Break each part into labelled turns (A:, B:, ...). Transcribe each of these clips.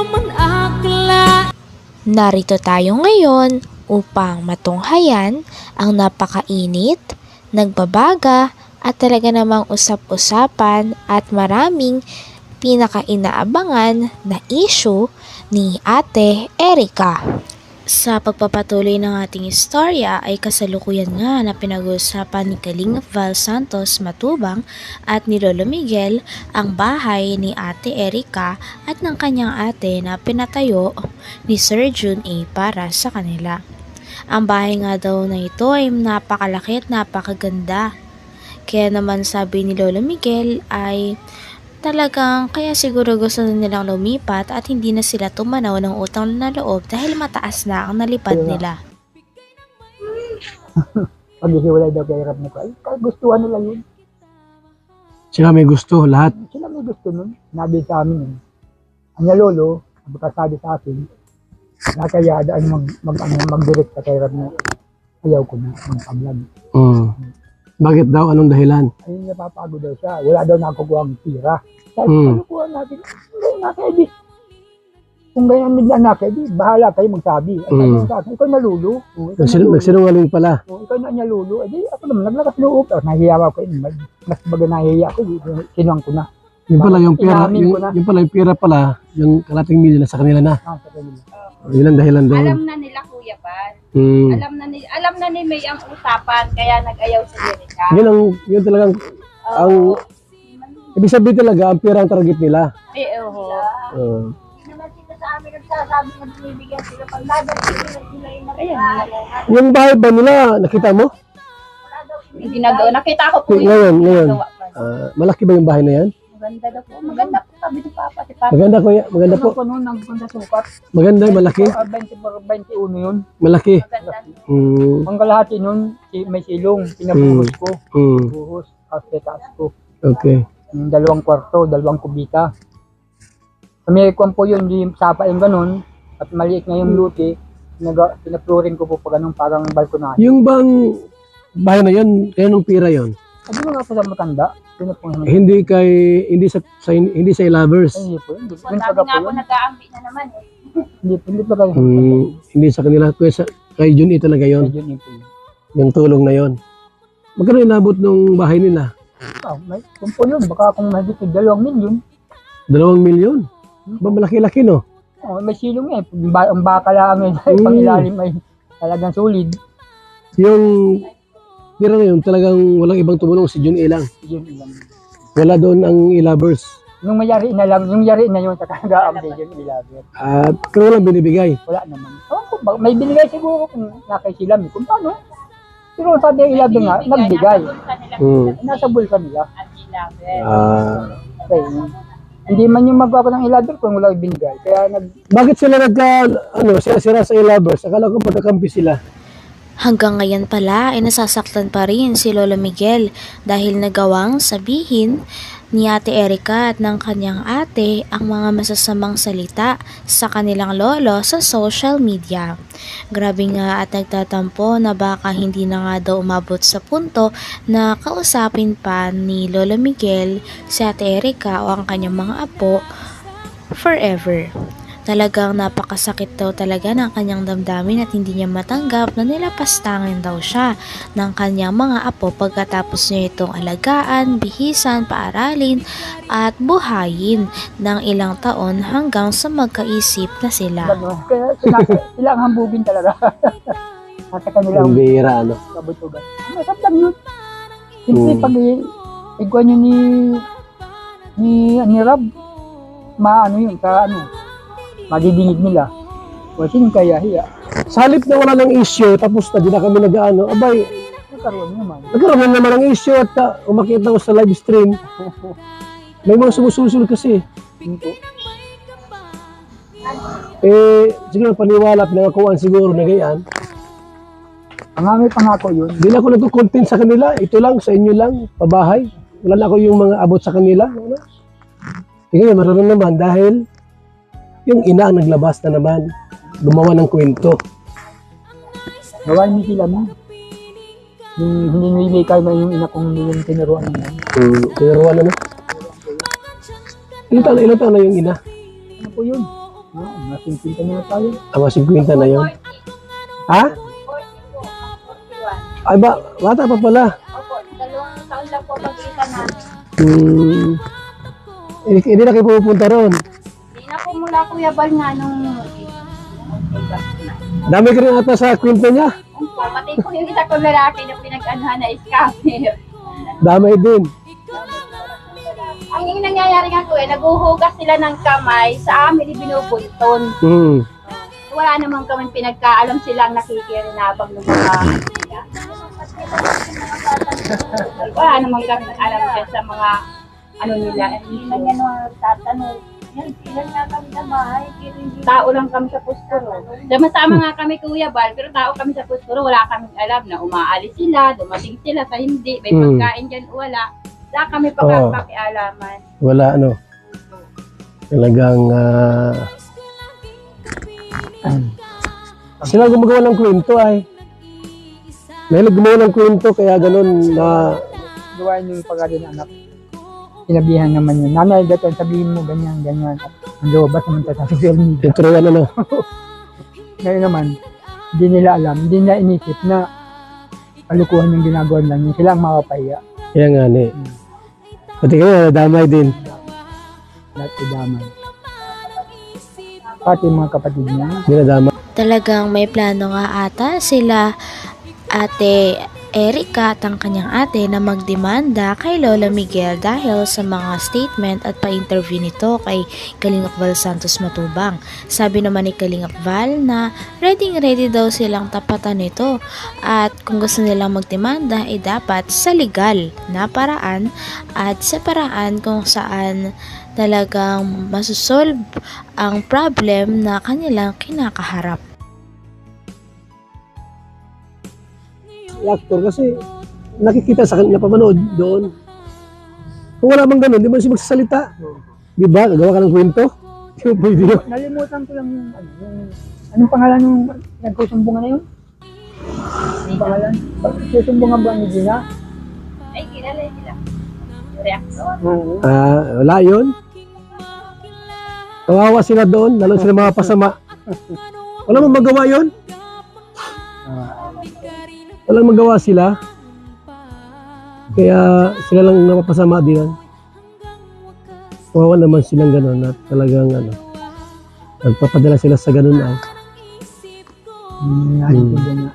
A: naman akla.
B: Narito tayo ngayon upang matunghayan ang napakainit, nagbabaga at talaga namang usap-usapan at maraming pinaka-inaabangan na issue ni Ate Erica. Sa pagpapatuloy ng ating istorya ay kasalukuyan nga na pinag-uusapan ni Kalingap Val Santos Matubang at ni Lolo Miguel ang bahay ni Ate Erica at ng kanyang ate na pinatayo ni Sir Jun A para sa kanila. Ang bahay nga daw na ito ay napakalaki at napakaganda. Kaya naman sabi ni Lolo Miguel ay talagang kaya siguro gusto na nilang lumipat at hindi na sila tumanaw ng utang na loob dahil mataas na ang nalipad nila.
C: Pag-ihiwalay daw kay Rab na ko, ay gustuhan nila yun.
D: Sila may gusto, lahat.
C: Sila may gusto nun. Nabi sa amin yun. Anya lolo, sabi sa akin, nakayadaan mag-direct ka kay Rab na ayaw ko na mag-paglag.
D: Bakit daw? Anong dahilan?
C: Ay, napapagod daw siya. Wala daw nakukuha ang tira. Sabi, ano kuha natin? Hindi, nakaedi. Kung ganyan nila nakaedi, bahala kayo magsabi. At sabi sa akin, ikaw nalulo.
D: Nagsinungaling pala.
C: Ikaw na niya lulo. Edi, ako naman, naglakas loob. Nahihiyaw ako. Mas baga nahihiya ako. Sinuang ko na.
D: Yung pala yung pera,
C: Inamin ko na.
D: yung pala yung pera pala, yung kalating milyon na sa kanila na.
C: Sa kanila.
D: Yun ang dahilan doon.
E: Alam na nila Kuya Pan. Alam na ni May ang usapan kaya nag-ayaw si Jerica.
D: Yun talagang, ang, ibig sabihin talaga, ang pera ang target nila.
E: Hindi naman sila sa amin nagsasabi na binibigyan sila pag nagdadagdag sila yung
D: Yung bahay ba nila, nakita mo?
E: ginagawa. Nakita ko po
D: Ngayon.
E: ginagawa pa.
D: Malaki ba yung bahay na yan?
E: Maganda daw po. Maganda po sabi ni Papa. Si Papa.
D: Maganda kuya, maganda po.
C: Ano ko noon, nagpunta sukat.
D: Maganda, malaki.
C: 21 yun.
D: Malaki.
E: Maganda.
C: Ang kalahati nun, may silong. Pinabuhos ko. Buhos. Tapos taas ko.
D: Okay.
C: 2 kwarto, 2 kubita. May kwan po yun, di sapa yung ganun. At maliit na yung luti. Pinapluring ko po pa ganun, parang balkonahe.
D: Yung bang bahay na yun, kaya nung pira yun?
C: Sabi mo nga po sa matanda.
D: Hindi hindi sa lovers.
C: Hindi po. Hindi po.
E: Sabi nga po nag-aambi na naman eh.
C: Hindi pa kayo.
D: Hindi sa kanila, kay Jun talaga yon.
C: Yun po.
D: Yung tulong na yon. Magkano inabot ng bahay nila?
C: Kung po yun, baka kung mahigit 2 milyon.
D: 2 milyon? Ba malaki-laki no?
C: May silong eh. Ang baka lang eh. Pangilalim ay talagang solid.
D: Yung pira na yun, talagang walang ibang tumulong si Jun lang.
C: Yun lang.
D: Wala doon ang ilabers.
C: Yung mayari na lang, yung yari na yun, nag-aambi yun, ilabi.
D: At kung walang binibigay.
C: Wala naman. May binigay siguro kung nakay sila. Kung paano? Pero sabi yung ilabi nga, nagbigay. Nasa bulkan nila. Okay. Hindi man yung magwako ng ilabi kung wala binigay. Kaya
D: Bakit sila sira sa ilabers? Akala ko pagkakampi sila.
B: Hanggang ngayon pala ay nasasaktan pa rin si Lolo Miguel dahil nagawang sabihin ni Ate Erica at ng kanyang ate ang mga masasamang salita sa kanilang lolo sa social media. Grabe nga at nagtatampo na baka hindi na nga daw umabot sa punto na kausapin pa ni Lolo Miguel si Ate Erica o ang kanyang mga apo forever. Talagang napakasakit daw talaga ng kanyang damdamin at hindi niya matanggap na nilapastangin daw siya ng kanyang mga apo pagkatapos niya itong alagaan, bihisan, paaralin at buhayin ng ilang taon hanggang sa magkaisip na sila.
C: kaya sila ang hambugin talaga. Nasa kanila ang
D: Bira, ano?
C: kabutugan. Masap lang yun. Siyempre pag iguan nyo ni Rab, maano yun, madidingig nila. O sinong kaya hiya?
D: Sa halip na wala ng issue, tapos na di na kami nag-ano, abay,
C: Nagkaroon naman.
D: naman ng issue at umakita ko sa live stream. May mga sumusulsul kasi.
C: Yun po.
D: Siguro paniwala, pinangakuan siguro na ganyan.
C: Ang aming pangako yun.
D: Hindi na ako nagko-content sa kanila. Ito lang, sa inyo lang, pabahay. Wala na ako yung mga abot sa kanila. Ngayon, maroon naman dahil yung ina ang naglabas na naman, gumawa ng kwento.
C: Gawain niyo sila mo. Yung hindi kayo na yung ina kong yung tinuruan naman.
D: Tinuruan na. Ilan taon na yung ina?
C: Ano po yun? No, nasintinta na tayo.
D: Ama 50 na yun.
E: 40.
D: Ha?
E: 40 po. 41.
D: Ay ba, bata pa pala.
E: Opo, 2 taon lang po mag-iisa na.
D: Hindi na kayo pupunta ron.
E: Hindi na po mula Kuya Bal nga nung...
D: Dami ka rin ata sa kwento niya.
E: Opo, pati po yung isa kong lalaki na pinag-anuhan na scammer.
D: Damay din.
E: Ang yung nangyayari nga po naguhugas sila ng kamay, sa amin ibinubunton. Wala namang kami pinagkaalam silang nakikirinabang ng mga wala namang kami alam dyan sa mga ano nila. Hindi lang yan mga tatanong. Yan, ilan nga kami sa bahay. Tao lang kami sa pusturo. Sama nga kami Kuya Bal, pero tao kami sa pusturo. Wala kaming alam na umaalis sila, dumating sila sa hindi. May pagkain dyan, wala. Wala kami pakialaman.
D: Wala ano. Talagang sila gumagawa ng kwento ay. May gumawa ng kwento kaya ganun na
C: Gawain yung pag ng anak. Sinabihan naman yun. Nanay, dato, sabihin mo ganyan, ganyan. Ang lobas naman sa social media.
D: tuturuan ano.
C: Ngayon naman, hindi nila alam, hindi nila inisip na kalukuhan yung ginagawa lang yun. Sila ang mapapahiya.
D: Kaya nga ni. Pati kayo, damay din.
C: Lahat idamay. Pati yung mga kapatid niya.
D: Dinadama.
B: Talagang may plano nga ata sila Ate Erica at ang kanyang ate na magdemanda kay Lola Miguel dahil sa mga statement at pa-interview nito kay Kalingap Val Santos Matubang. Sabi naman ni Kalingap Val na ready daw silang tapatan nito at kung gusto nilang magdemanda ay dapat sa legal na paraan at sa paraan kung saan talagang masusolve ang problem na kanilang kinakaharap.
D: Actor kasi nakikita sa kanila napapanood doon. Kung wala bang ganun, di ba siya magsasalita? Di ba? Gagawa ka ng kwento? Di ba pwede yun?
C: Nalimutan ko lang anong pangalan nung nagkusumbungan na yun? Anong pangalan? Nagkusumbungan ba ni Gina?
E: Ay, kilala sila. Reaction.
D: Wala yun. Kawawa sila doon, lalo sila mga pasama. Wala mong magawa yun? Walang magawa sila. Kaya sila lang napapasama din. Kawawa naman silang gano'n at talagang nagpapadala sila sa gano'n ay.
C: Naintindihan niya.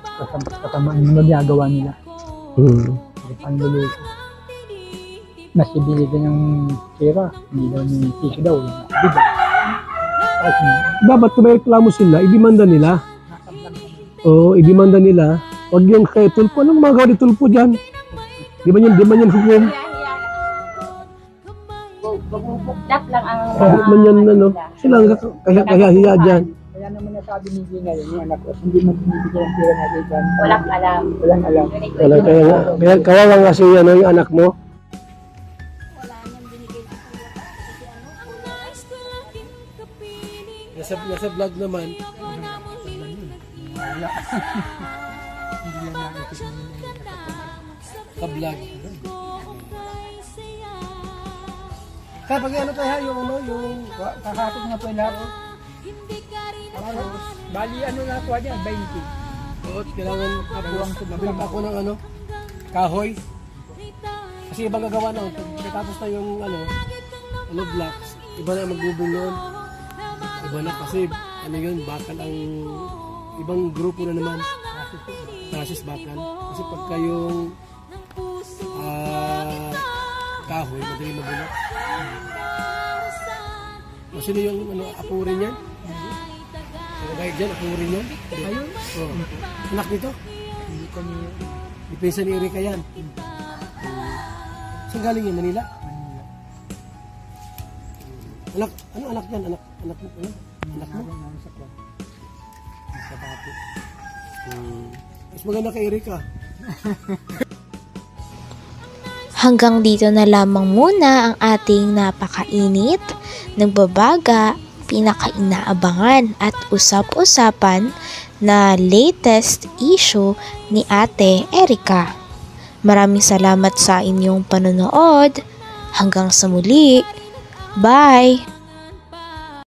C: Kasamaan yung magagawa nila. Panluluto. Mas ibili din ng pera. Hindi daw ni Tito daw. Bigat.
D: Dapat kung may reklamo sila, idemanda nila. Oo, idemanda nila. Huwag yung kay Tulpo. Anong magawa ni Tulpo dyan? Di ba yan hukum?
E: Bubuklat lang ang...
D: Bakit man yan, sila ang kahiya dyan.
C: Kaya naman nasabi ni Gina yun, yung anak ko, hindi mo binibigyan ng pera natin dyan.
E: Walang alam.
C: Walang alam.
D: Kaya kawawa nga si yung anak mo. Nasa vlog naman.
C: Wala. Hindi yan nakikita niya.
D: Ka-vlog. Kaya pag ano tayo, yung
C: Kakatid nga po yung lahat. Bali ano na po niya, 20.
D: Oo, kailangan nabili ako ng kahoy. Kasi ibang gagawa na, pagkatapos na yung blocks, iba na magbubulon. Iba na kasi yun, bakal ang ibang grupo na naman. Process bakal. Kasi pagka yung kahoy, madali mabulok. O sino yung apurin yan? Kahit dyan, apurin yan?
C: Ayun.
D: Oh. Anak nito?
C: Hindi ko niya.
D: Depensa ni Erika yan. Saan galing yan? Manila? Anak, anak yan? Anak mo? Mas maganda kay Erika.
B: Hanggang dito na lamang muna ang ating napakainit, nagbabaga, pinakainaabangan at usap-usapan na latest issue ni Ate Erica. Maraming salamat sa inyong panonood. Hanggang sa muli. Bye!